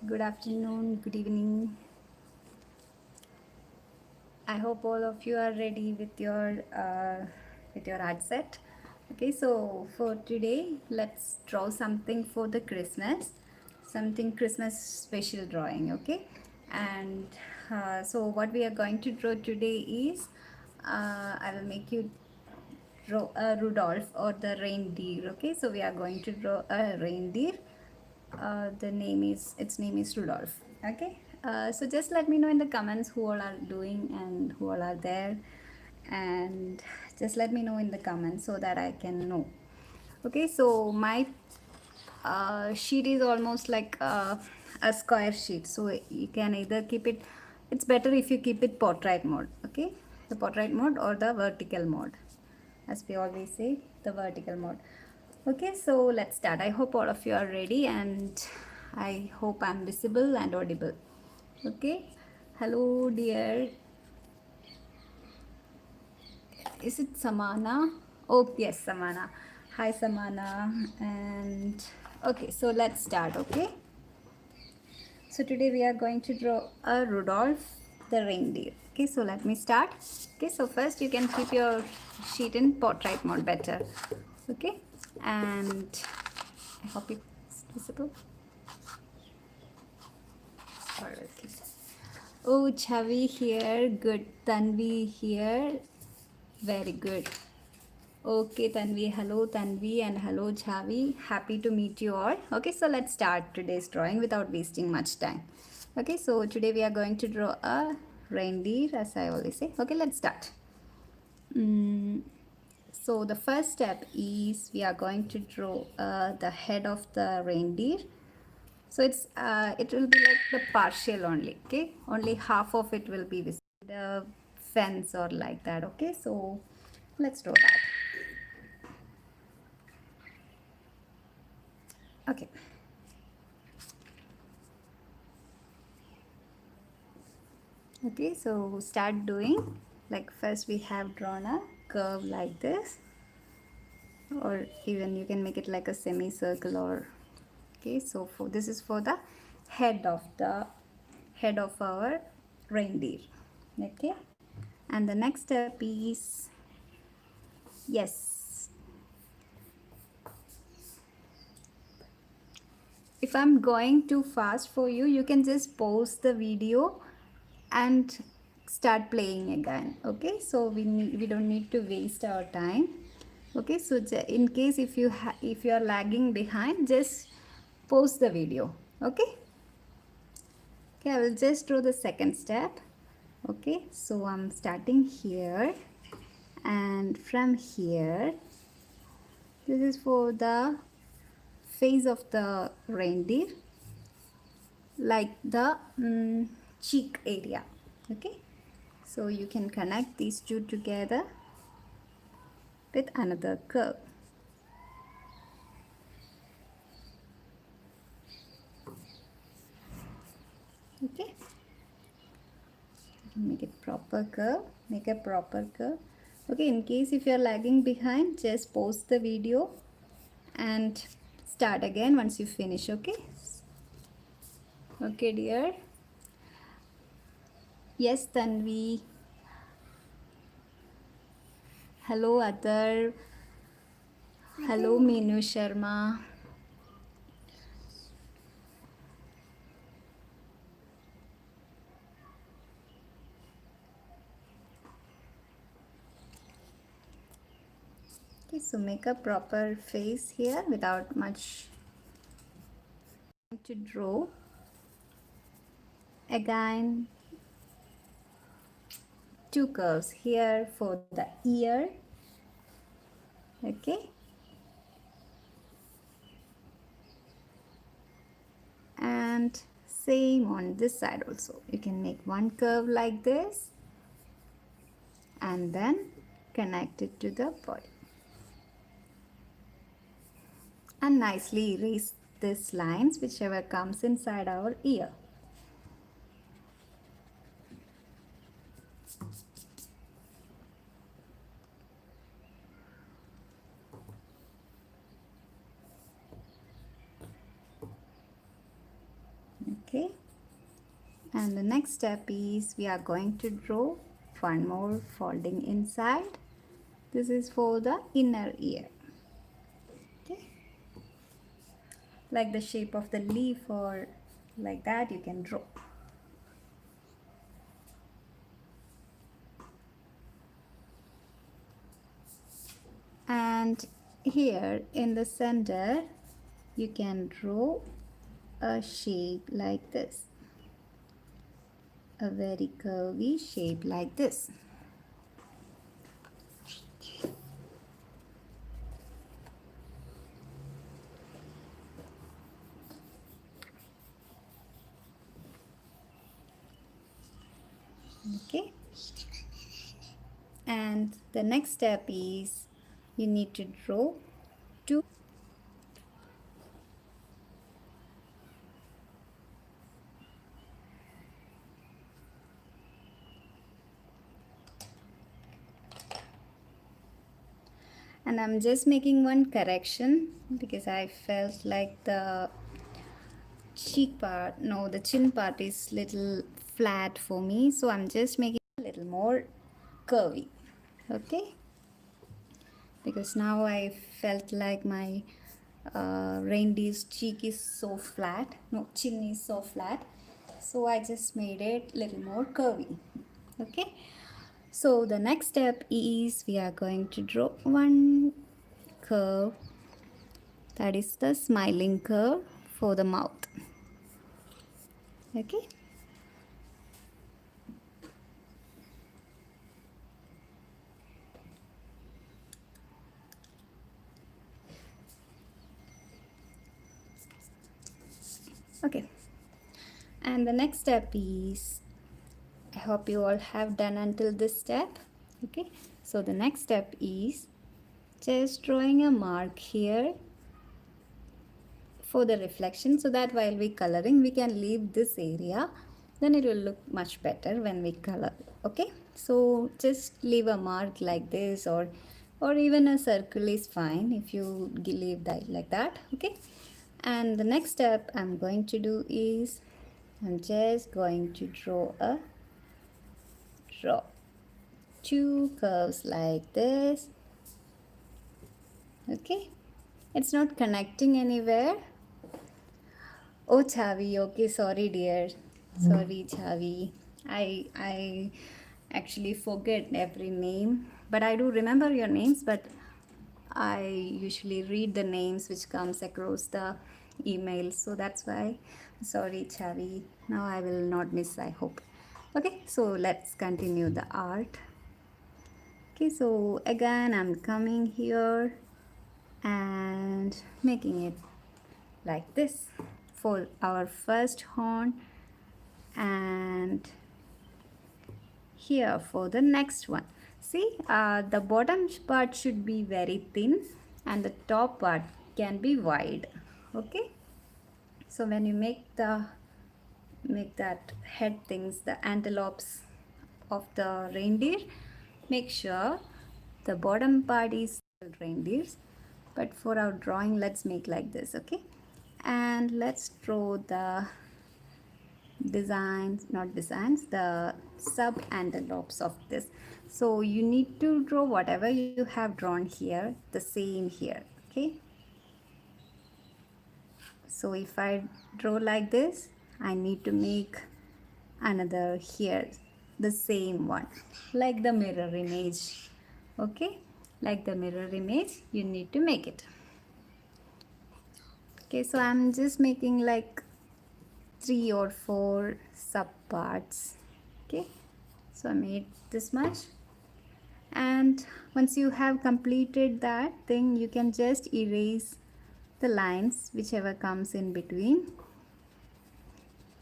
Good afternoon, good evening. I hope all of you are ready with your art set. Okay, so for today, let's draw something for the Christmas, something Christmas special drawing. Okay, and so what we are going to draw today is I will make you draw a Rudolf or the reindeer. Okay, so we are going to draw a reindeer. Its name is Rudolf. Okay, so just let me know in the comments who all are doing and who all are there, and just let me know in the comments so that I can know. Okay, so my sheet is almost like a square sheet, so you can either keep it. It's better if you keep it portrait mode. Okay, the portrait mode or the vertical mode, as we always say, the vertical mode. Okay, so let's start. I hope all of you are ready, and I hope I'm visible and audible. Okay, hello dear. Is it Samana? Oh yes, Samana. Hi Samana. And okay, so let's start. Okay, so today we are going to draw a Rudolph the reindeer. Okay, so let me start. Okay, so first you can keep your sheet in portrait mode better. Okay, and I hope it's visible. Oh, Chavi here. Good. Tanvi here. Very good. Okay, Tanvi. Hello, Tanvi, and hello, Chavi. Happy to meet you all. Okay, so let's start today's drawing without wasting much time. Okay, so today we are going to draw a reindeer, as I always say. Okay, let's start. So the first step is we are going to draw the head of the reindeer. So it will be like the partial only. Okay, only half of it will be visible. The fence or like that. Okay, so let's draw that. Okay. Okay, so start doing. Like first we have drawn a curve like this, or even you can make it like a semicircle. Or okay, so for this is for the head of our reindeer. Okay, and the next step is, yes, if I'm going too fast for you, you can just pause the video and start playing again. Okay, so we don't need to waste our time. Okay, so in case if you are lagging behind, just pause the video. Okay, okay, I will just draw the second step. Okay, so I'm starting here, and from here, this is for the face of the reindeer, like the cheek area. Okay, so you can connect these two together with another curve. Okay, make it proper curve, make a proper curve. Okay, in case if you're lagging behind, just pause the video and start again once you finish. Okay, okay dear. Yes, Tanvi. Hello Adar. Hello Meenu Sharma. Okay, so make a proper face here without much to draw. Again, two curves here for the ear. Okay, and same on this side also. You can make one curve like this and then connect it to the body and nicely erase these lines whichever comes inside our ear. Okay, and the next step is we are going to draw one more folding inside. This is for the inner ear. Okay, like the shape of the leaf or like that you can draw. And here in the center you can draw a shape like this, a very curvy shape like this. Okay, and the next step is you need to draw two. And I'm just making one correction because I felt like the cheek part, no, the chin part is little flat for me, so I'm just making a little more curvy. Okay, because now I felt like my reindeer's cheek is so flat, no, chin is so flat, so I just made it little more curvy. Okay, so the next step is we are going to draw one curve, that is the smiling curve for the mouth. Okay, okay, and the next step is, I hope you all have done until this step. Okay, so the next step is just drawing a mark here for the reflection, so that while we coloring we can leave this area, then it will look much better when we color. Okay, so just leave a mark like this, or even a circle is fine if you leave that like that. Okay, and the next step I'm going to do is I'm just going to draw two curves like this. Okay, it's not connecting anywhere. Oh, Chavi, okay, sorry, dear. Sorry, Chavi. I actually forget every name, but I do remember your names, but I usually read the names which comes across the email, so that's why. Sorry, Chavi. Now I will not miss, I hope. Okay, so let's continue the art. Okay, so again I'm coming here and making it like this for our first horn, and here for the next one. See, the bottom part should be very thin and the top part can be wide. Okay, so when you make that head things, the antelopes of the reindeer, make sure the bottom part is reindeers, but for our drawing let's make like this. Okay, and let's draw the designs, not designs, the sub antelopes of this. So you need to draw whatever you have drawn here, the same here. Okay, so if I draw like this, I need to make another here, the same one, like the mirror image. Okay, like the mirror image you need to make it. Okay, so I'm just making like 3 or 4 sub parts. Okay, so I made this much, and once you have completed that thing, you can just erase the lines whichever comes in between.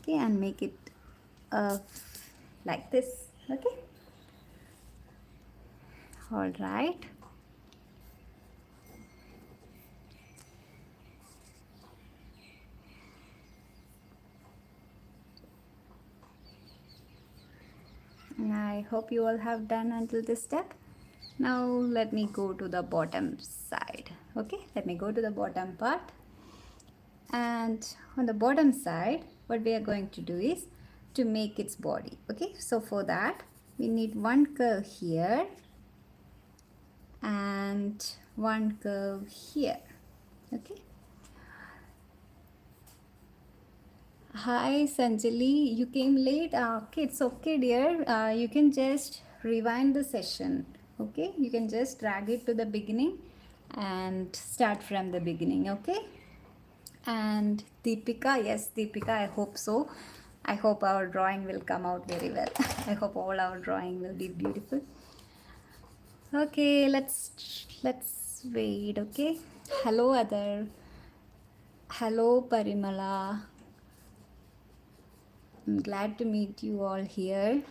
Okay, and make it like this. Okay, all right. I hope you all have done until this step. Now let me go to the bottom side. Okay, let me go to the bottom part, and on the bottom side what we are going to do is to make its body. Okay, so for that we need one curve here and one curve here. Okay. Hi Sanjali, you came late. Okay, it's okay, dear. You can just rewind the session. Okay, you can just drag it to the beginning and start from the beginning. Okay. And Deepika, yes, Deepika, I hope so. I hope our drawing will come out very well. I hope all our drawing will be beautiful. Okay, let's wait. Okay. Hello, Other. Hello, Parimala. I'm glad to meet you all here.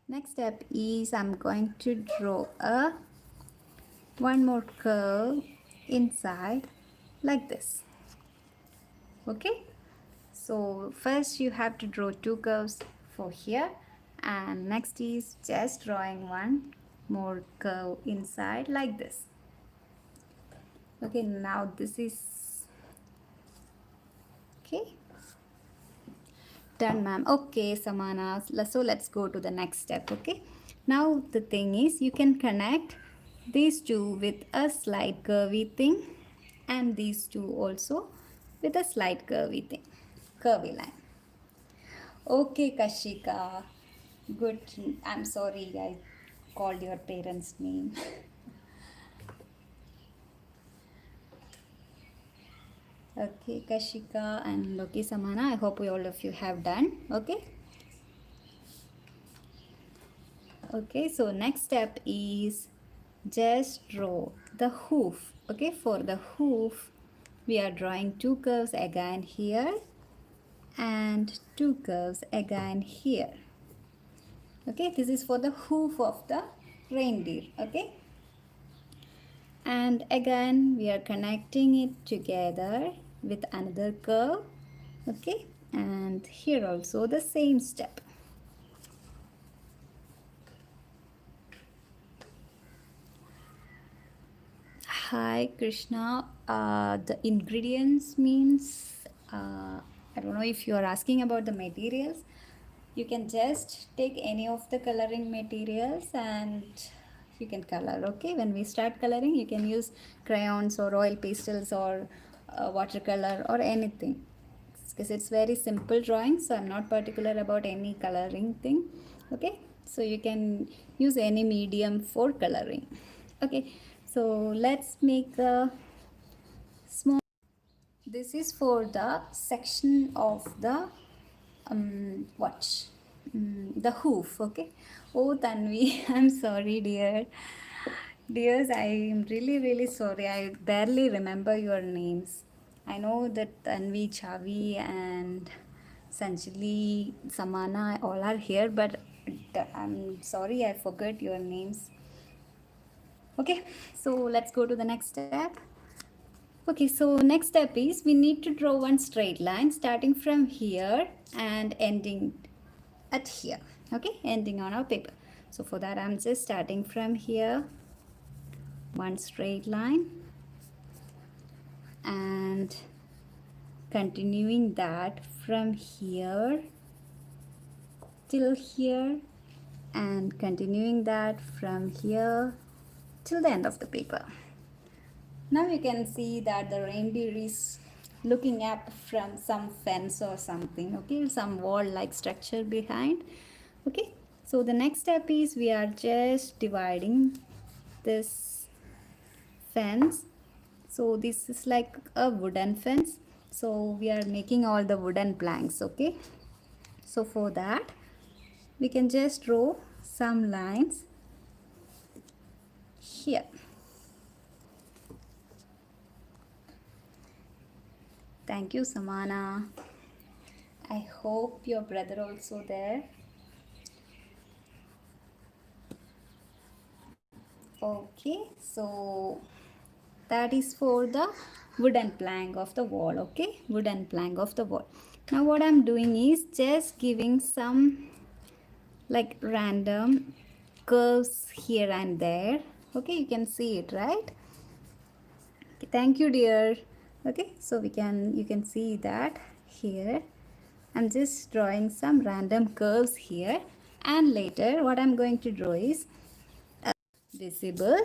Next step is I'm going to draw a one more curve inside like this. Okay, so first you have to draw two curves for here, and next is just drawing one more curve inside like this. Okay, now this is okay. Done, ma'am. Okay, Samana. So let's go to the next step. Okay. Now the thing is, you can connect these two with a slight curvy thing, and these two also with a slight curvy thing, curvy line. Okay, Kashika. Good. I'm sorry I called your parents' name. Okay, Kashika and okay, Samana. I hope all of you have done. Okay. Okay, so next step is just draw the hoof. Okay, for the hoof we are drawing two curves again here and two curves again here. Okay, this is for the hoof of the reindeer. Okay, and again we are connecting it together with another curve. Okay, and here also the same step. Hi Krishna. The ingredients means I don't know if you are asking about the materials. You can just take any of the coloring materials and you can color. Okay, when we start coloring, you can use crayons or oil pastels or watercolor or anything, because it's very simple drawing, so I'm not particular about any coloring thing. Okay, so you can use any medium for coloring. Okay, so let's make a small, this is for the section of the the hoof. Okay. Oh Tanvi, I'm sorry, dear. Dears, I am really sorry. I barely remember your names. I know that Tanvi, Chavi, and Sanjali, Samana all are here, but I'm sorry I forgot your names. Okay, so let's go to the next step. Okay, so next step is we need to draw one straight line starting from here and ending at here. Okay, ending on our paper. So for that I'm just starting from here, one straight line, and continuing that from here till here, and continuing that from here till the end of the paper. Now you can see that the reindeer is looking up from some fence or something. Okay, some wall like structure behind. Okay, so the next step is we are just dividing this fence. So this is like a wooden fence, so we are making all the wooden planks. Okay, so for that we can just draw some lines here. Thank you, Samana. I hope your brother also there. Okay, so that is for the wooden plank of the wall. Okay, wooden plank of the wall. Now what I'm doing is just giving some like random curves here and there. Okay, you can see it, right? Okay, thank you, dear. Okay, so you can see that here I'm just drawing some random curves here, and later what I'm going to draw is visible.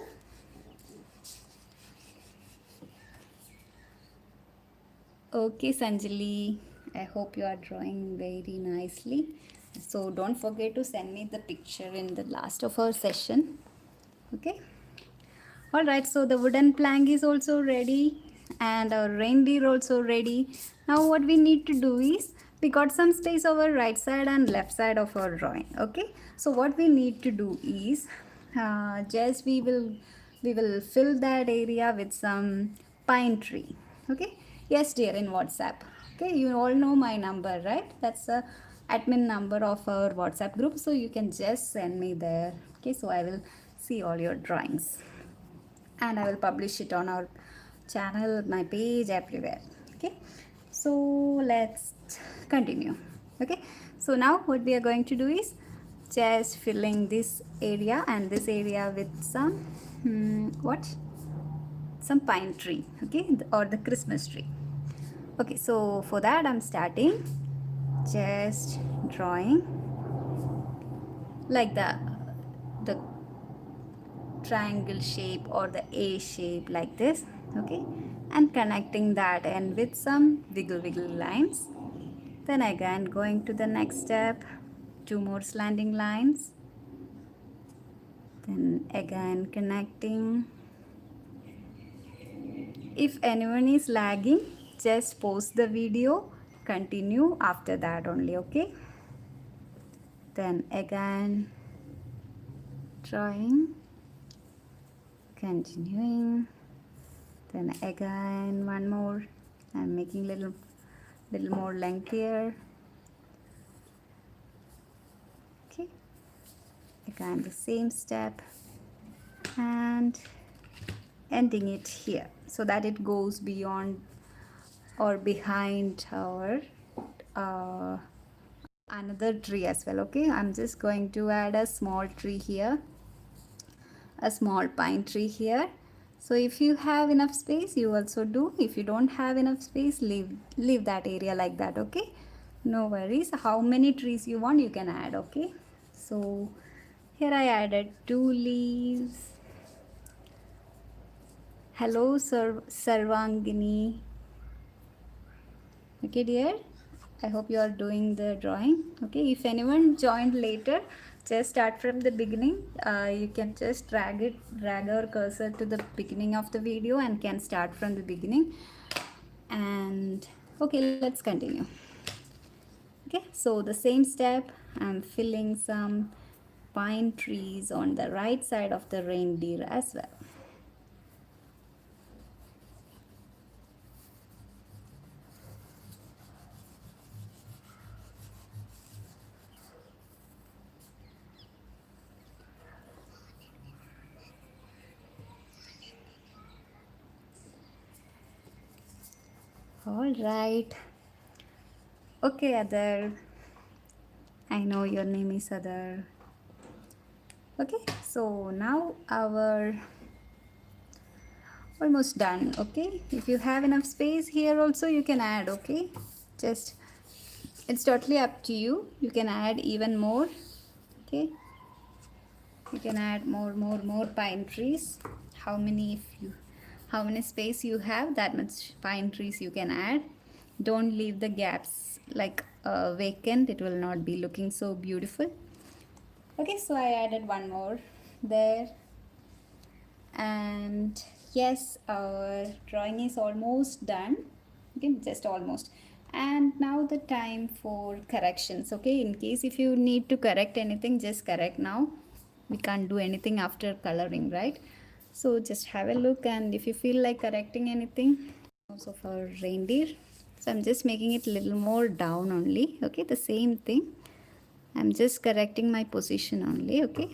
Okay, Sanjali, I hope you are drawing very nicely. So don't forget to send me the picture in the last of our session. Okay. All right, so the wooden plank is also ready and our reindeer also ready. Now what we need to do is we got some space over right side and left side of our drawing. Okay, so what we need to do is just we will fill that area with some pine tree. Okay, yes dear, in WhatsApp. Okay, you all know my number, right? That's the admin number of our WhatsApp group, so you can just send me there. Okay, so I will see all your drawings and I will publish it on our channel, my page, everywhere. Okay, so let's continue. Okay, so now what we are going to do is just filling this area and this area with some what, some pine tree, okay, or the Christmas tree. Okay, so for that I'm starting just drawing like the triangle shape or the A shape like this. Okay, and connecting that end with some wiggle lines. Then again going to the next step, two more slanting lines, then again connecting. If anyone is lagging, just pause the video, continue after that only. Okay, then again drawing, continuing, then again one more. I'm making little more length here. Okay, again the same step and ending it here so that it goes beyond or behind our another tree as well. Okay, I'm just going to add a small tree here, a small pine tree here. So if you have enough space, you also do. If you don't have enough space, leave that area like that. Okay, no worries. How many trees you want, you can add. Okay, so here I added 2 leaves. Hello Sarvangini. Okay dear, I hope you are doing the drawing. Okay, if anyone joined later, just start from the beginning. You can just drag our cursor to the beginning of the video and can start from the beginning. And okay, let's continue. Okay, so the same step, I'm filling some pine trees on the right side of the reindeer as well. All right. Okay, Adar. I know your name is Adar. Okay, so now our almost done. Okay, if you have enough space here also you can add. Okay, just it's totally up to you. You can add even more. Okay, you can add more pine trees. How many how many space you have, that much pine trees you can add. Don't leave the gaps like vacant, it will not be looking so beautiful. Okay, so I added one more there, and yes, our drawing is almost done. Okay, just almost. And now the time for corrections. Okay, in case if you need to correct anything, just correct now. We can't do anything after coloring, right? So just have a look, and if you feel like correcting anything, also for reindeer, so I'm just making it a little more down only. Okay, the same thing, I'm just correcting my position only. Okay,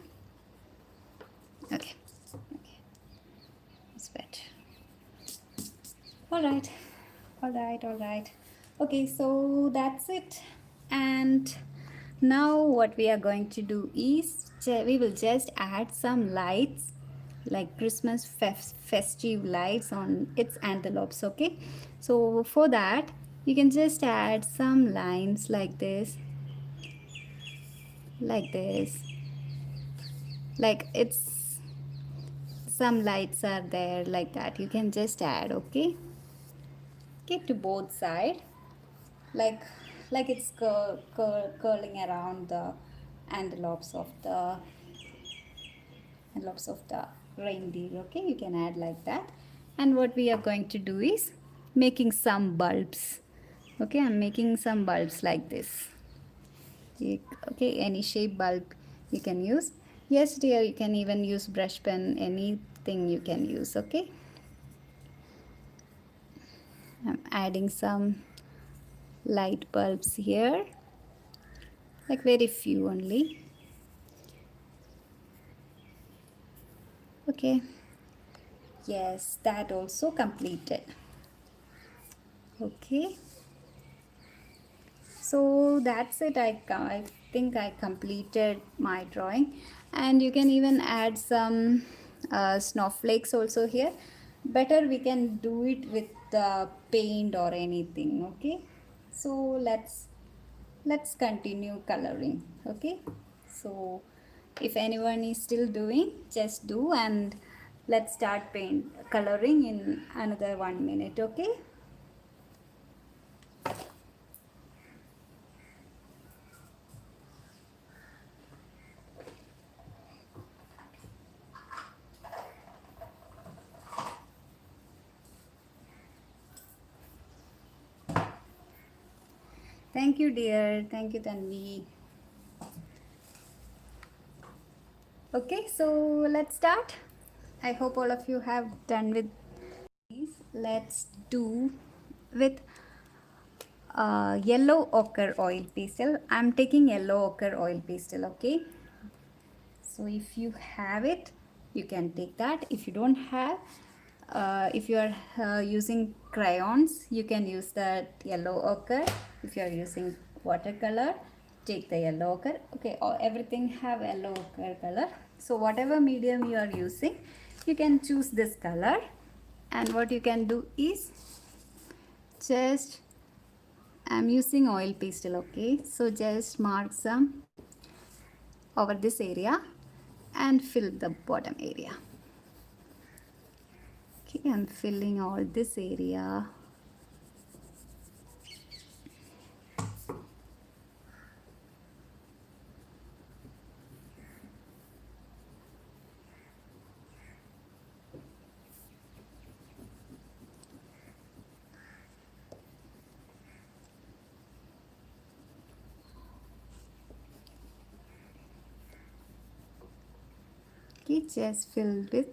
okay, it's better. All right. Okay, so that's it. And now what we are going to do is we will just add some lights like Christmas festive lights on its envelopes. Okay, So for that, you can just add some lines like this, like this, like it's some lights are there like that. You can just add, okay? Okay, to both side, like it's curling around the envelopes of the reindeer. Okay, you can add like that. And what we are going to do is making some bulbs. Okay, I'm making some bulbs like this. Okay, any shape bulb you can use. Yes dear, you can even use brush pen, anything you can use. Okay, I'm adding some light bulbs here, like very few only. Okay, yes, that also completed. Okay, so that's it. I think I completed my drawing, and you can even add some snowflakes also here. Better we can do it with paint or anything. Okay, so let's continue coloring. Okay, so if anyone is still doing, just do, and let's start paint coloring in another 1 minute. Okay. Thank you, dear. Thank you, Tanvi. Okay, so let's start. I hope all of you have done with these. Let's do with yellow ochre oil pastel. I'm taking yellow ochre oil pastel. Okay, so if you have it, you can take that. If you don't have, if you are using crayons, you can use that yellow ochre. If you are using watercolor, take the yellow ochre. Okay, everything have yellow ochre color. So whatever medium you are using, you can choose this color. And what you can do is just, I'm using oil pastel. Okay, so just mark some over this area and fill the bottom area. Okay, I'm filling all this area. Okay, just fill with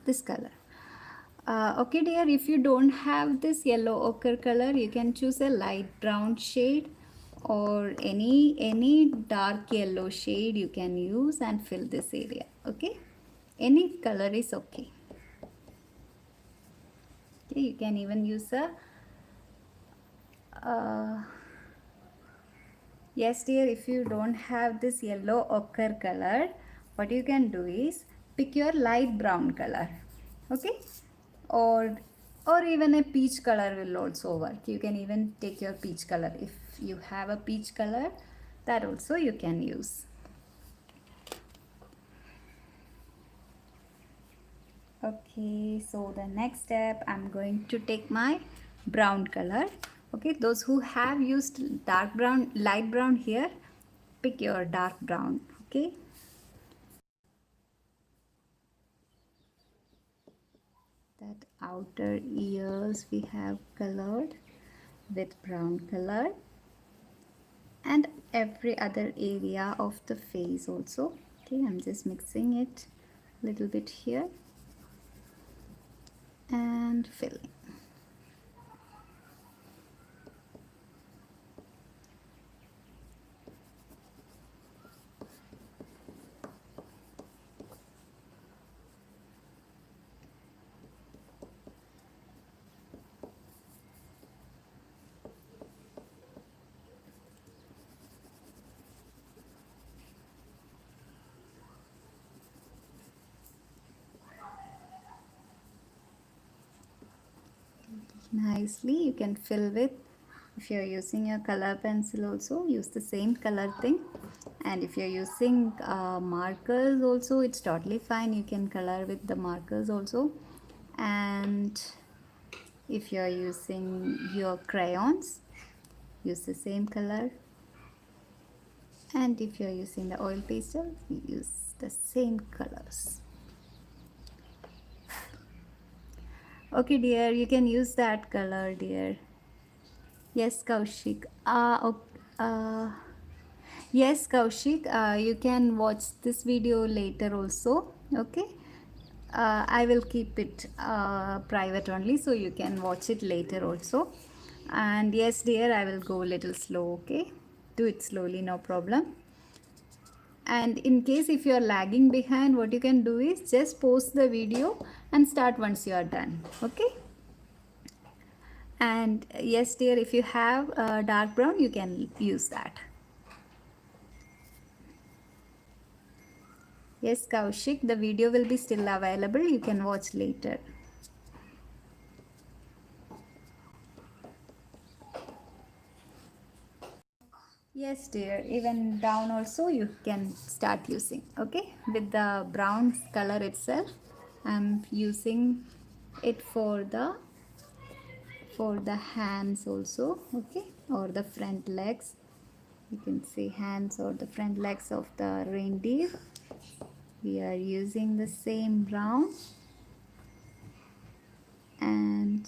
this color. Okay dear, if you don't have this yellow ochre color, you can choose a light brown shade or any dark yellow shade you can use and fill this area. Okay, any color is okay. Okay, you can even use a yes dear, if you don't have this yellow ochre color, what you can do is pick your light brown color. Okay, or even a peach color will also work. You can even take your peach color. If you have a peach color, that also you can use. Okay, so the next step, I'm going to take my brown color. Okay, those who have used dark brown, light brown here, pick your dark brown. Okay, that outer ears we have colored with brown color, and every other area of the face also. Okay, I'm just mixing it a little bit here and filling. nicely. You can fill with, if you're using a color pencil also, use the same color thing. And if you're using markers also, it's totally fine. You can color with the markers also. And if you're using your crayons, use the same color. And if you're using the oil pastel, use the same colors. Okay, dear, you can use that color, dear. Yes, Kaushik. Yes, Kaushik, you can watch this video later also. Okay. I will keep it private only, so you can watch it later also. And yes, dear, I will go a little slow. Okay. Do it slowly, no problem. And in case if you are lagging behind, what you can do is just pause the video and start once you are done. Okay. And yes, dear, if you have dark brown, you can use that. Yes, Kaushik, the video will be still available. You can watch later. Yes, dear. Even brown also you can start using. Okay, with the brown color itself, I'm using it for the hands also. Okay, or the front legs. You can say hands or the front legs of the reindeer. We are using the same brown and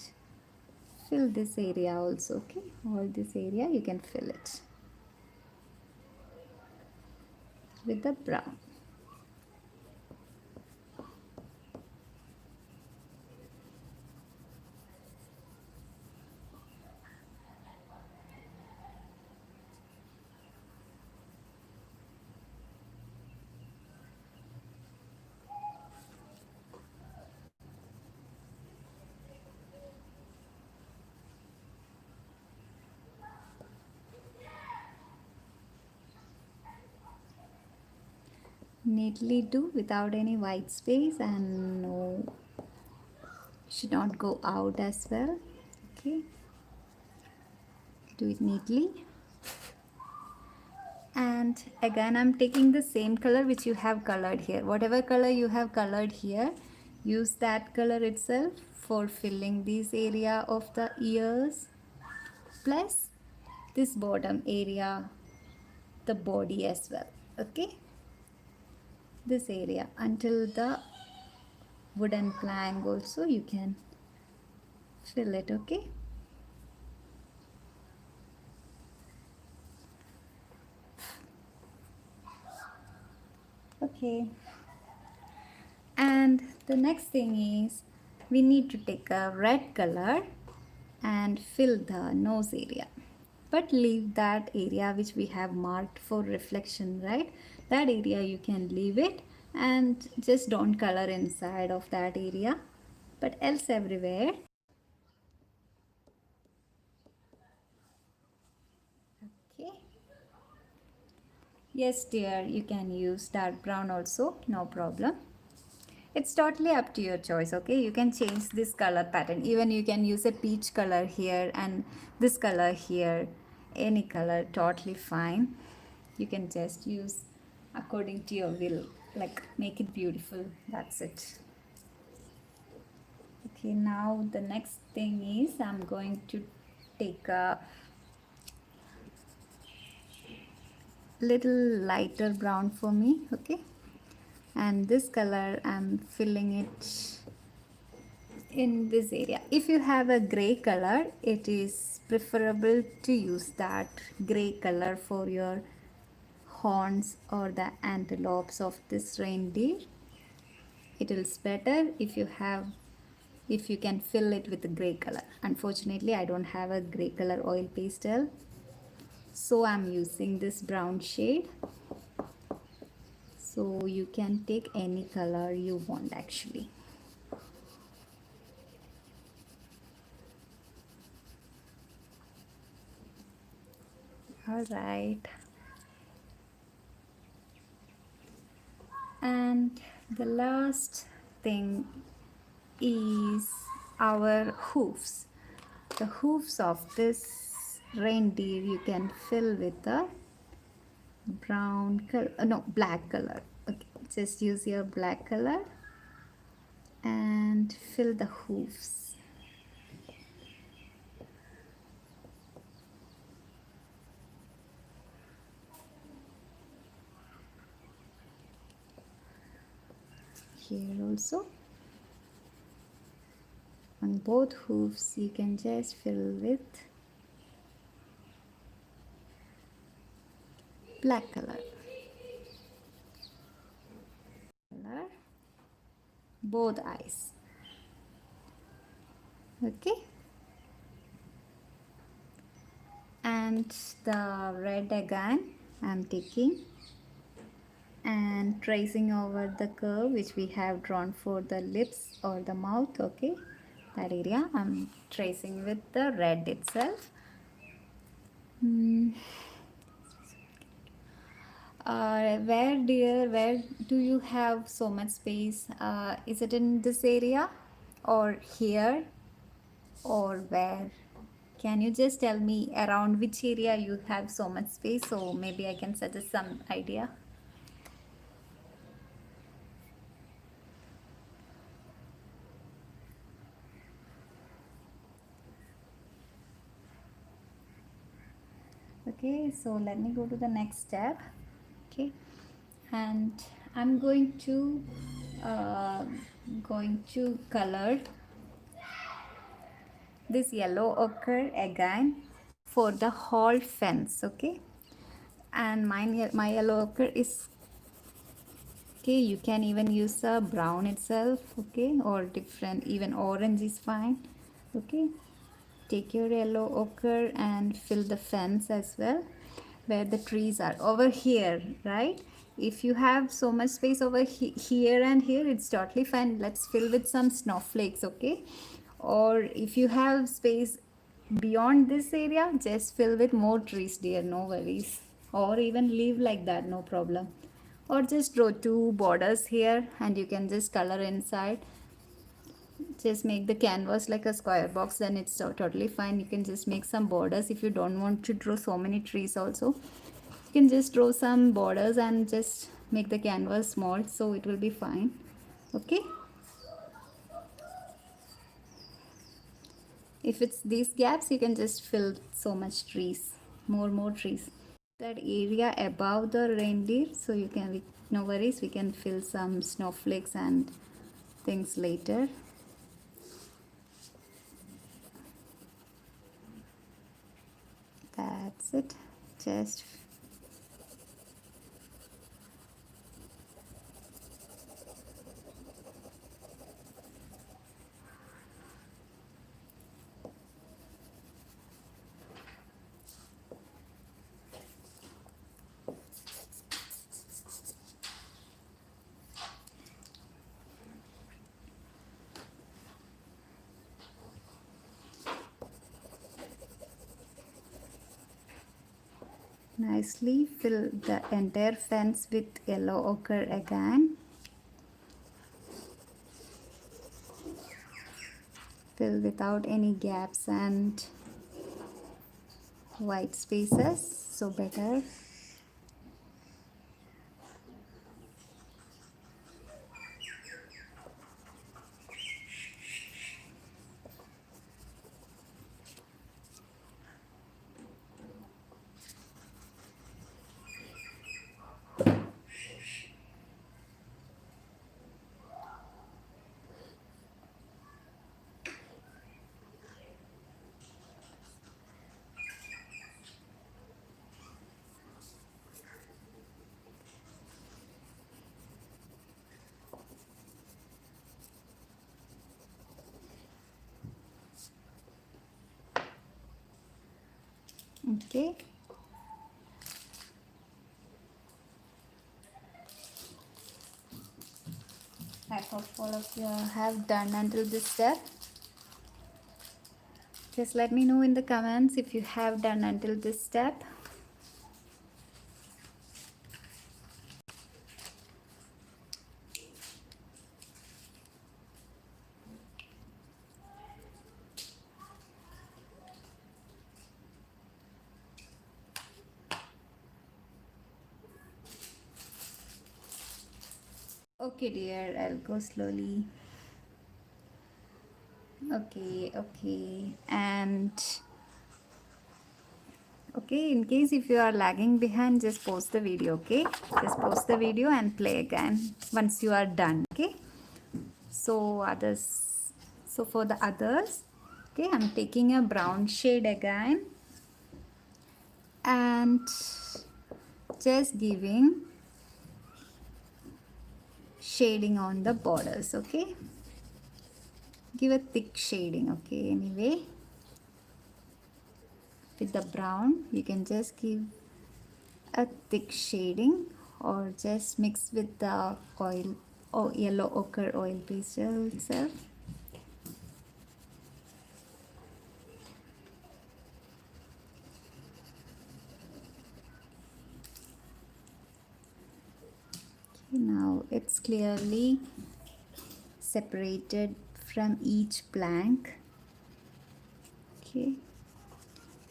fill this area also. Okay, all this area you can fill it with the brown. Neatly do without any white space, and no, should not go out as well. Okay, do it neatly. And again, I'm taking the same color which you have colored here. Whatever color you have colored here, use that color itself for filling this area of the ears, plus this bottom area, the body as well. Okay, this area until the wooden plank also you can fill it. Okay. Okay, and the next thing is we need to take a red color and fill the nose area, but leave that area which we have marked for reflection, right? That area you can leave it and just don't color inside of that area, but else everywhere. Okay, yes dear, you can use dark brown also, no problem. It's totally up to your choice. Okay, you can change this color pattern. Even you can use a peach color here and this color here, any color, totally fine. You can just use according to your will, like make it beautiful. That's it. Okay, now the next thing is I'm going to take a little lighter brown for me. Okay, and this color I'm filling it in this area. If you have a gray color, it is preferable to use that gray color for your horns or the antelopes of this reindeer. It is better if you can fill it with a gray color. Unfortunately, I don't have a gray color oil pastel, so I'm using this brown shade. So you can take any color you want actually. All right. And the last thing is our hoofs. the hoofs of this reindeer you can fill with the brown color, no, black color. Okay, just use your black color and fill the hoofs. Here also, on both hoofs you can just fill with black color. Both eyes. Okay, and the red again I'm taking and tracing over the curve which we have drawn for the lips or the mouth. Okay, that area I'm tracing with the red itself. Where do you have so much space? Is it in this area or here or where? Can you just tell me around which area you have so much space, so maybe I can suggest some idea? Okay, so let me go to the next step. Okay, and I'm going to color this yellow ochre again for the whole fence. Okay, and my yellow ochre is okay. You can even use a brown itself, okay, or different, even orange is fine. Okay, take your yellow ochre and fill the fence as well where the trees are over here, right? If you have so much space over here and here, it's totally fine. Let's fill with some snowflakes. Okay, or if you have space beyond this area, just fill with more trees, dear, no worries, or even leave like that, no problem. Or just draw two borders here and you can just color inside. Just make the canvas like a square box, then it's totally fine. You can just make some borders if you don't want to draw so many trees also. You can just draw some borders and just make the canvas small, so it will be fine. Okay, if it's these gaps, you can just fill so much trees, more trees. That area above the reindeer, so you can, no worries, we can fill some snowflakes and things later. That's it. Just nicely fill the entire fence with yellow ochre again. Fill without any gaps and white spaces, so better. Okay, I hope all of you have done until this step. Just let me know in the comments if you have done until this step. Okay, dear, I'll go slowly. Okay, okay. And okay, in case if you are lagging behind, just pause the video, okay? Just pause the video and play again once you are done, okay? So others, so for the others, okay, I'm taking a brown shade again and just giving shading on the borders, okay? Give a thick shading, okay? Anyway, with the brown, you can just give a thick shading or just mix with the oil or yellow ochre oil pastel itself. Okay, now it's clearly separated from each plank. Okay,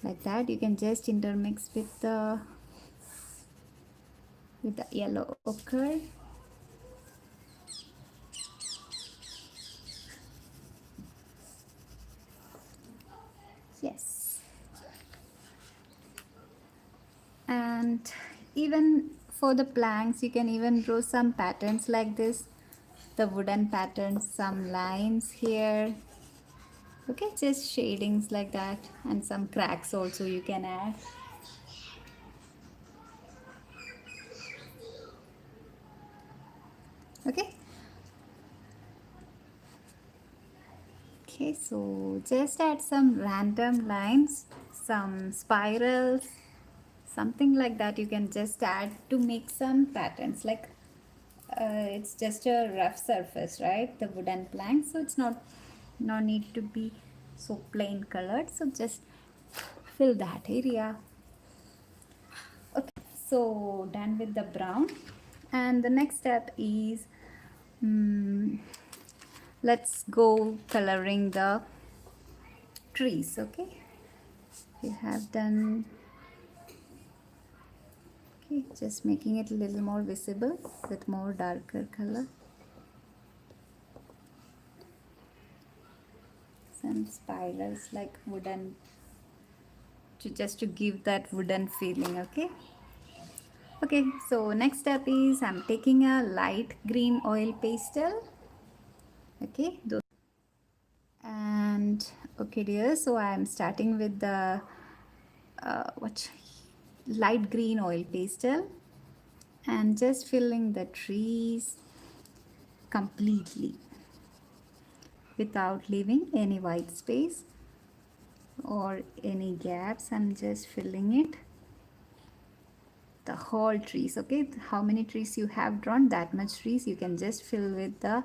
like that you can just intermix with the yellow ochre. Yes, and even for the planks you can even draw some patterns like this, the wooden patterns, some lines here. Okay, just shadings like that, and some cracks also you can add. Okay, okay, so just add some random lines, some spirals, something like that you can just add to make some patterns. Like it's just a rough surface, right, the wooden plank, so it's not no need to be so plain colored, so just fill that area. Okay, so done with the brown, and the next step is let's go coloring the trees. Okay, we have done. Okay, just making it a little more visible with more darker color. Some spirals like wooden, to just to give that wooden feeling. Okay, okay, so next step is I'm taking a light green oil pastel. Okay, and okay dear, so I'm starting with the what light green oil pastel and just filling the trees completely without leaving any white space or any gaps. I'm just filling it, the whole trees. Okay, how many trees you have drawn, that much trees you can just fill with the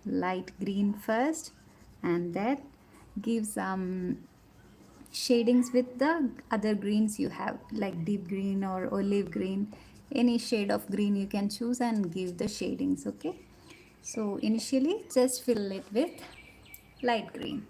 light green first, and then give some shadings with the other greens you have, like deep green or olive green, any shade of green you can choose and give the shadings. Okay, so initially just fill it with light green.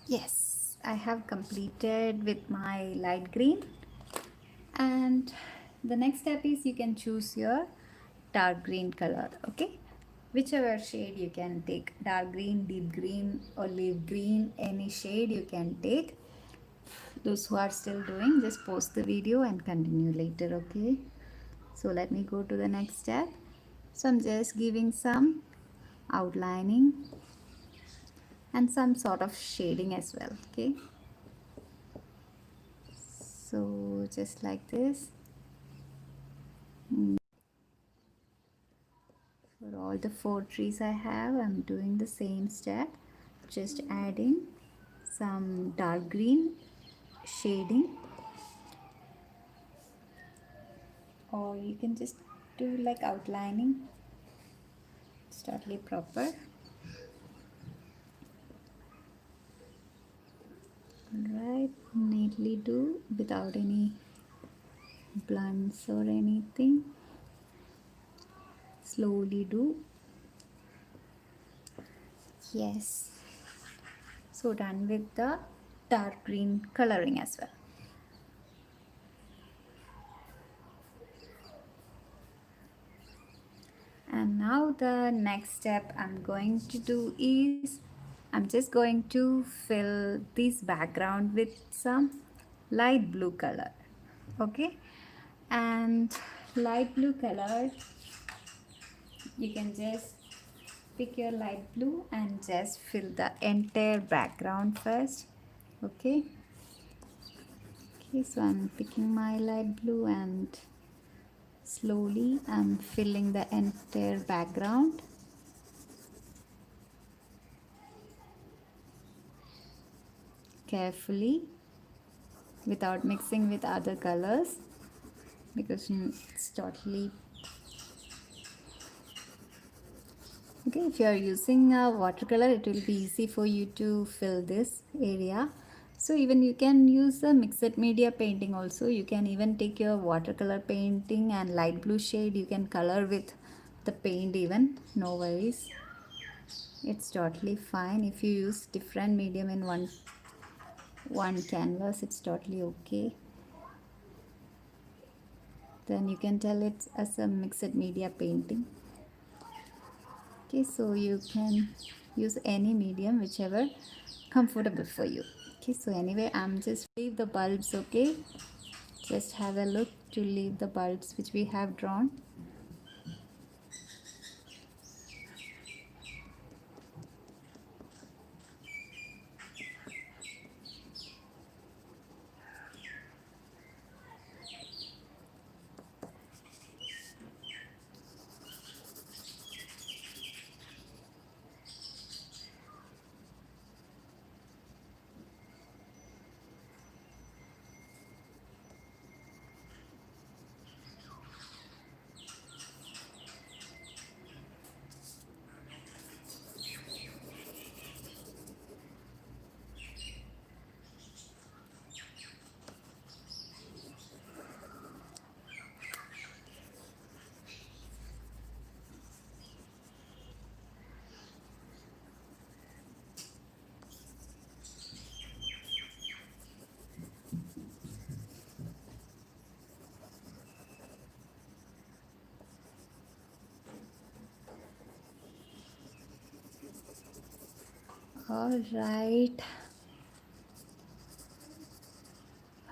Yes, I have completed with my light green, and the next step is you can choose your dark green color. Okay, whichever shade you can take, dark green, deep green, olive green, any shade you can take. Those who are still doing, just pause the video and continue later. Okay, so let me go to the next step. So I'm just giving some outlining and some sort of shading as well. Okay, so just like this. all the 4 trees I have, I'm doing the same step, just adding some dark green shading, or you can just do like outlining. It's totally proper. Alright, neatly do without any blunts or anything. Slowly do. Yes. So done with the dark green coloring as well. And now the next step I'm going to do is I'm just going to fill this background with some light blue color. Okay, and light blue color, you can just pick your light blue and just fill the entire background first. Okay, so I'm picking my light blue and slowly I'm filling the entire background. Carefully, without mixing with other colors, because it's totally okay. If you are using a watercolor, it will be easy for you to fill this area. So even you can use a mixed media painting also. You can even take your watercolor painting and light blue shade, you can color with the paint even, no worries. It's totally fine. If you use different medium in one canvas, it's totally okay. Then you can tell it as a mixed media painting. Okay, so you can use any medium, whichever comfortable for you. Okay, so anyway, I'm just leave the bulbs. Okay, just have a look to leave the bulbs which we have drawn. All right.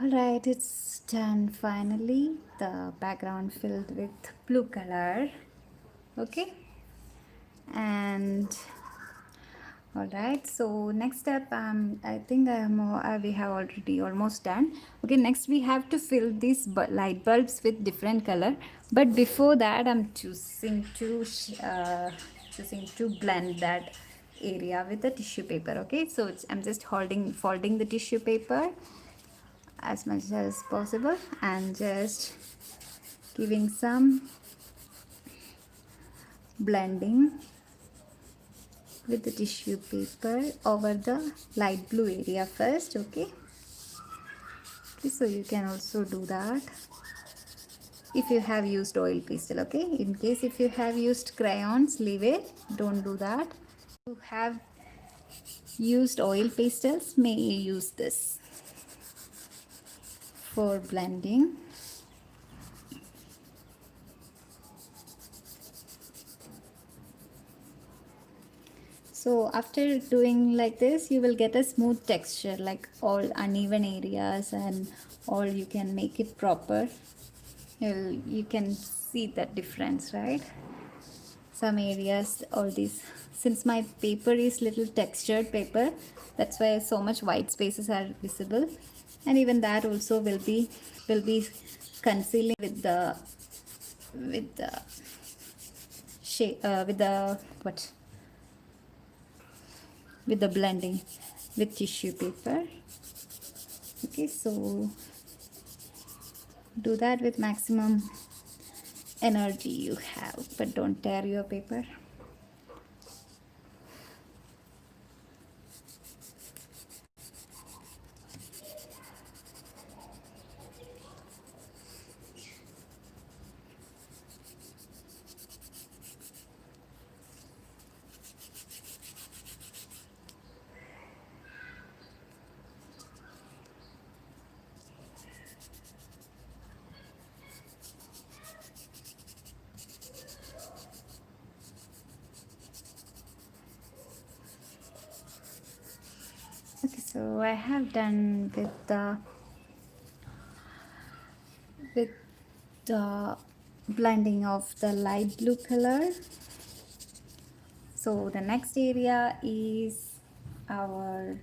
Alright, it's done finally. The background filled with blue color. Okay, and alright, so next step, I think we have already almost done. Okay, next we have to fill these light bulbs with different color, but before that I'm choosing to blend that area with the tissue paper. Okay, so I'm just folding the tissue paper as much as possible and just giving some blending with the tissue paper over the light blue area first. Okay, so you can also do that if you have used oil pastel. Okay, in case if you have used crayons, leave it, don't do that. If you have used oil pastels, may use this for blending. So after doing like this, you will get a smooth texture, like all uneven areas and all you can make it proper. You can see that difference, right? Some areas, all these, since my paper is little textured paper, that's why so much white spaces are visible, and even that also will be concealing with the shape with the what with the blending with tissue paper. Okay, so do that with maximum energy you have, but don't tear your paper. Okay, so I have done with the blending of the light blue color. So the next area is our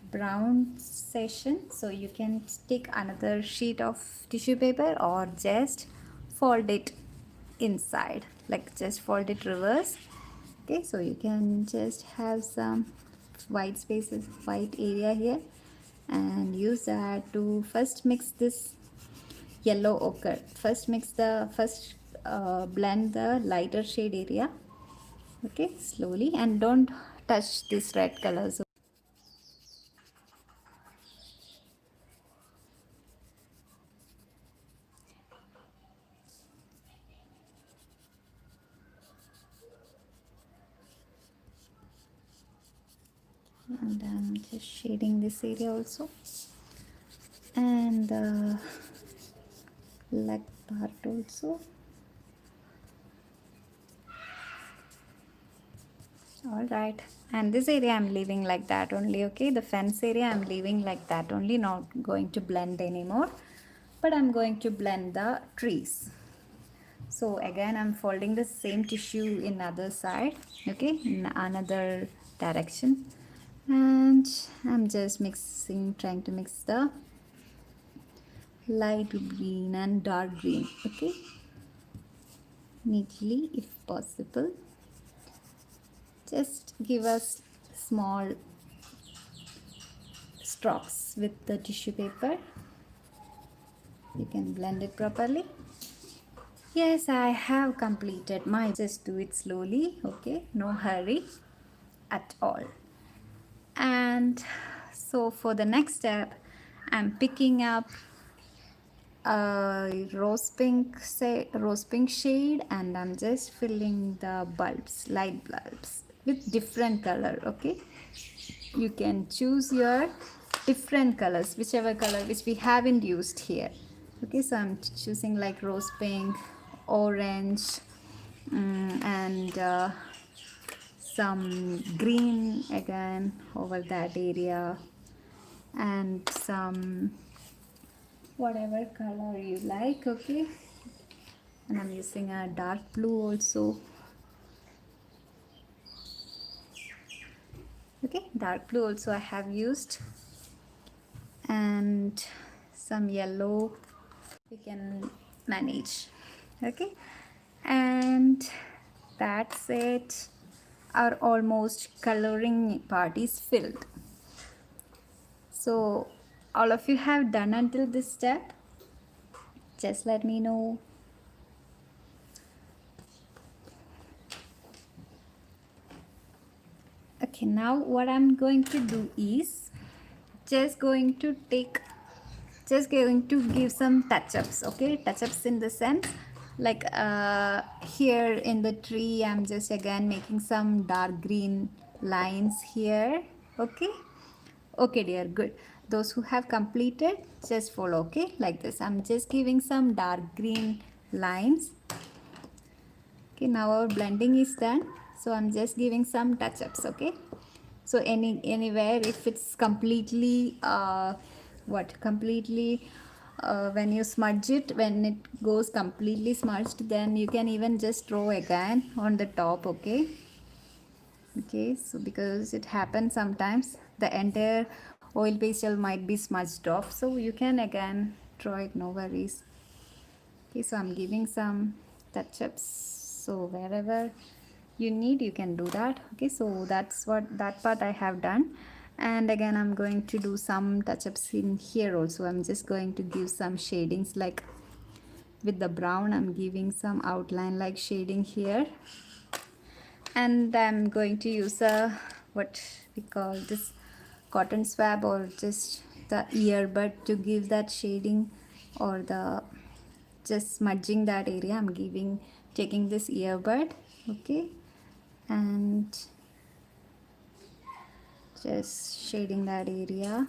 brown session. So you can take another sheet of tissue paper or just fold it inside, like just fold it reverse. Okay, so you can just have some white spaces, white area here, and use that to first mix this yellow ochre. First blend the lighter shade area. Okay, slowly, and don't touch this red color. So and I'm just shading this area also, and the leg part also. All right, and this area I'm leaving like that only. Okay, the fence area I'm leaving like that only, not going to blend anymore, but I'm going to blend the trees. So again I'm folding the same tissue in other side, okay, in another direction, and I'm just trying to mix the light green and dark green, okay, neatly if possible. Just give us small strokes with the tissue paper. You can blend it properly. Yes, I have completed my, just do it slowly, okay, no hurry at all. And so for the next step, I'm picking up a rose pink shade, and I'm just filling the bulbs, light bulbs, with different color. Okay, you can choose your different colors, whichever color which we haven't used here. Okay, so I'm choosing like rose pink, orange, and some green again over that area, and some whatever color you like. Okay, and I'm using a dark blue also. Okay, dark blue also I have used, and some yellow we can manage. Okay, and that's it. Our almost coloring part is filled. So all of you have done until this step? Just let me know. Okay, now what I'm going to do is just going to give some touch-ups. Okay, touch-ups in the sense like here in the tree I'm just again making some dark green lines here. Okay, okay dear, good. Those who have completed, just follow. Okay, like this I'm just giving some dark green lines. Okay, now our blending is done, so I'm just giving some touch-ups. Okay, so anywhere if it's completely when you smudge it, when it goes completely smudged, then you can even just throw again on the top. Okay, okay, so because it happens sometimes the entire oil pastel might be smudged off, so you can again draw it, no worries. Okay, so I'm giving some touch-ups So wherever you need, you can do that. Okay, so that's what that part I have done. And again, I'm going to do some touch-ups in here also. I'm just going to give some shadings, like with the brown I'm giving some outline like shading here. And I'm going to use a what we call this cotton swab, or just the earbud, to give that shading, or the just smudging that area. I'm taking this earbud, okay, and just shading that area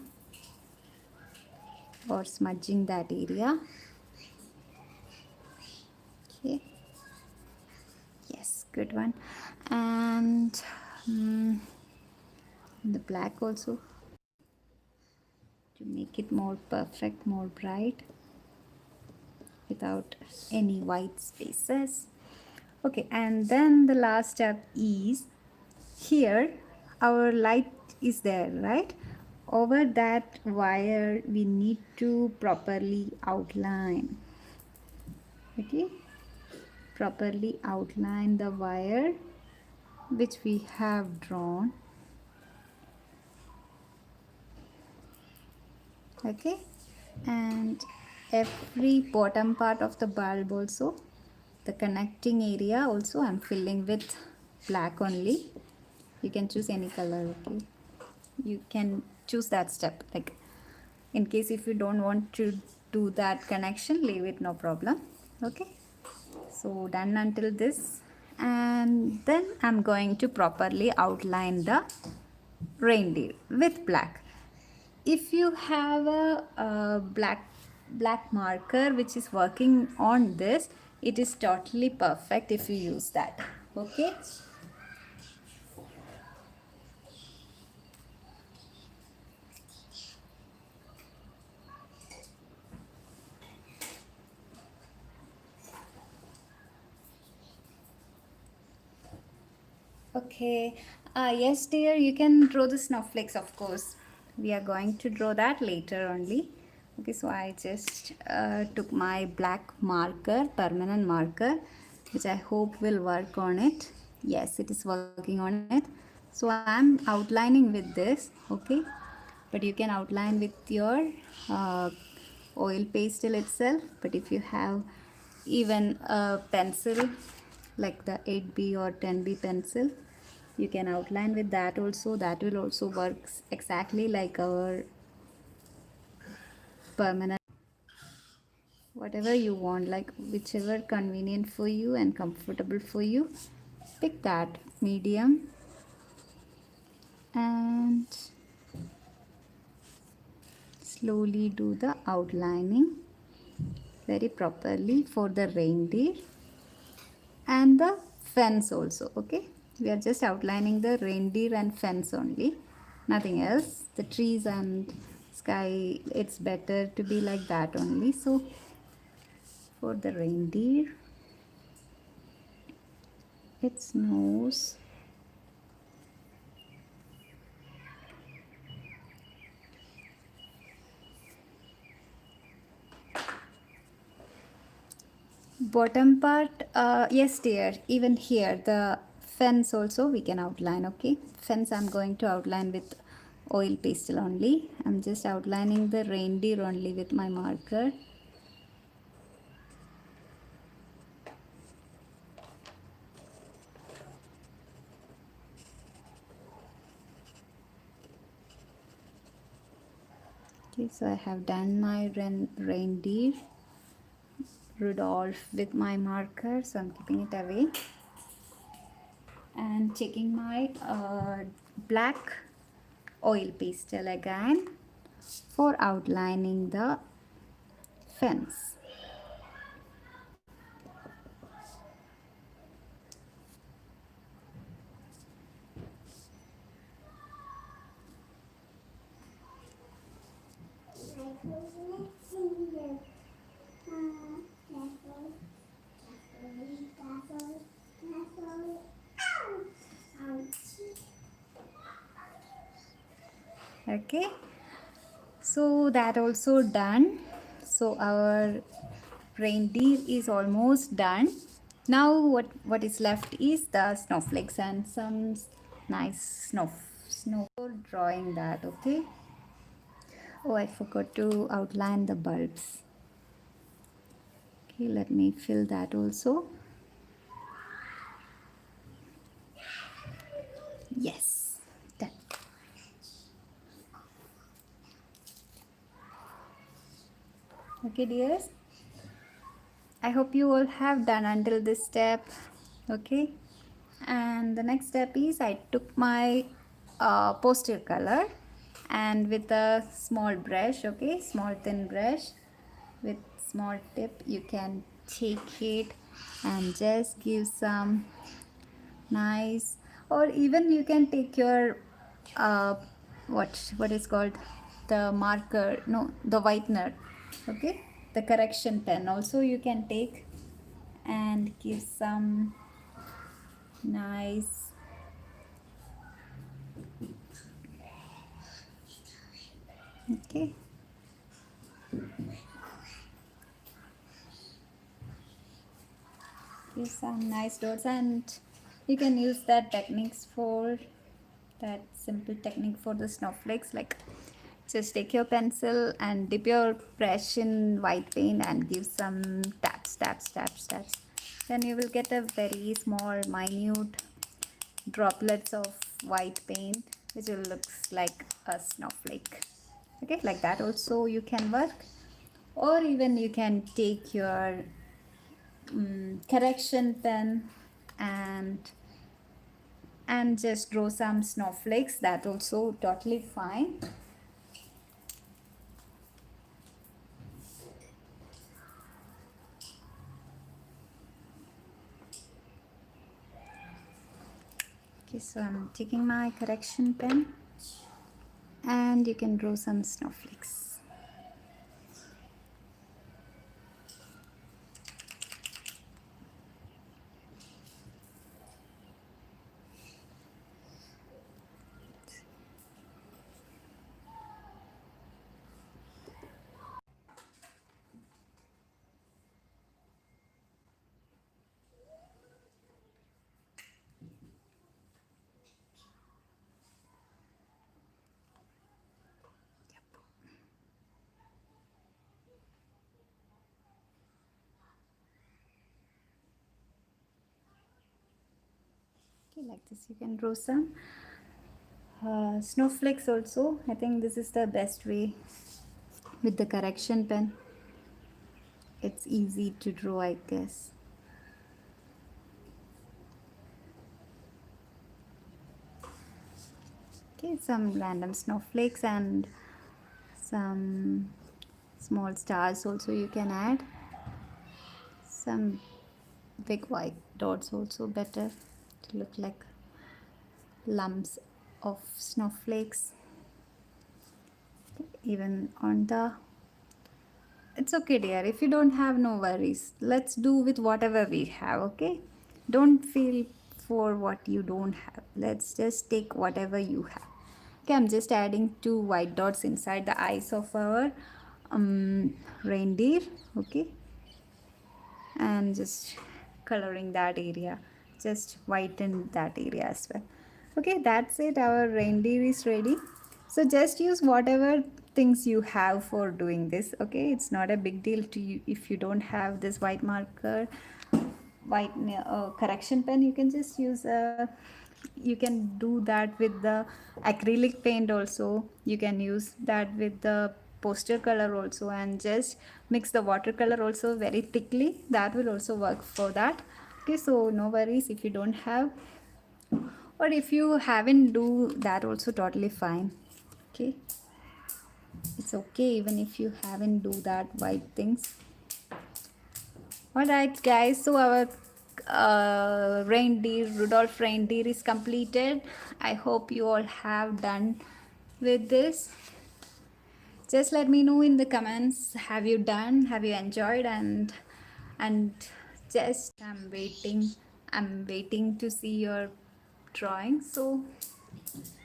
or smudging that area. Okay, yes, good one. And the black also, to make it more perfect, more bright, without any white spaces. Okay, and then the last step is here our light is there, right? Over that wire we need to properly outline. Okay, properly outline the wire which we have drawn. Okay, and every bottom part of the bulb also, the connecting area also, I'm filling with black only. You can choose any color. Okay, you can choose that step, like in case if you don't want to do that connection, leave it, no problem. Okay, so done until this. And then I'm going to properly outline the reindeer with black. If you have a black marker which is working on this, it is totally perfect if you use that. Okay, okay. Yes dear, you can draw the snowflakes, of course. We are going to draw that later only. Okay, so I just took my black marker, permanent marker, which I hope will work on it. Yes, it is working on it. So I'm outlining with this, okay, but you can outline with your uh, oil pastel itself. But if you have even a pencil like the 8B or 10B pencil, you can outline with that also. That will also work exactly like our permanent. Whatever you want, like whichever convenient for you and comfortable for you, pick that medium. And slowly do the outlining very properly for the reindeer and the fence also. Okay, we are just outlining the reindeer and fence only, nothing else. The trees and sky, it's better to be like that only. So for the reindeer, its nose, bottom part, yes dear, even here the fence also we can outline. Okay, fence I'm going to outline with oil pastel only. I'm just outlining the reindeer only with my marker. Okay, so I have done my reindeer Rudolf with my marker, so I'm keeping it away and taking my black oil pastel again for outlining the fence. Okay, so that also done. So our reindeer is almost done. Now what is left is the snowflakes and some nice snow drawing that. Okay. Oh, I forgot to outline the bulbs. Okay, let me fill that also. Yes, done. Okay, dears. I hope you all have done until this step. Okay. And the next step is I took my poster color and with a small brush, okay, small thin brush with small tip, you can take it and just give some nice, or even you can take your uh, what is called the marker, no, the whitener, okay, the correction pen also you can take and give some nice, okay, give some nice dots. And you can use that techniques for that simple technique for the snowflakes, like just take your pencil and dip your brush in white paint and give some taps taps taps taps, then you will get a very small minute droplets of white paint which will looks like a snowflake. Okay, like that also you can work, or even you can take your correction pen and just draw some snowflakes, that also totally fine. Okay, so I'm taking my correction pen and you can draw some snowflakes. Okay, like this you can draw some snowflakes also. I think this is the best way with the correction pen. It's easy to draw, I guess. Okay, some random snowflakes and some small stars also you can add. Some big white dots also better to look like lumps of snowflakes. Even on the, it's okay dear, if you don't have, no worries, let's do with whatever we have. Okay, don't feel for what you don't have, let's just take whatever you have. Okay, I'm just adding two white dots inside the eyes of our reindeer. Okay, and just coloring that area, just whiten that area as well. Okay, that's it, our reindeer is ready. So just use whatever things you have for doing this. Okay, it's not a big deal to you if you don't have this white marker, white correction pen. You can just use a, you can do that with the acrylic paint also, you can use that with the poster color also, and just mix the watercolor also very thickly, that will also work for that. Okay, so no worries if you don't have, or if you haven't do that also totally fine. Okay, it's okay even if you haven't do that white things. All right, guys. So our reindeer, Rudolf reindeer, is completed. I hope you all have done with this. Just let me know in the comments. Have you done? Have you enjoyed? And just I'm waiting. I'm waiting to see your drawing. So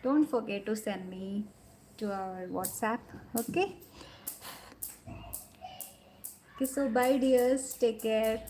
don't forget to send me to our WhatsApp. Okay. Okay. So bye, dears. Take care.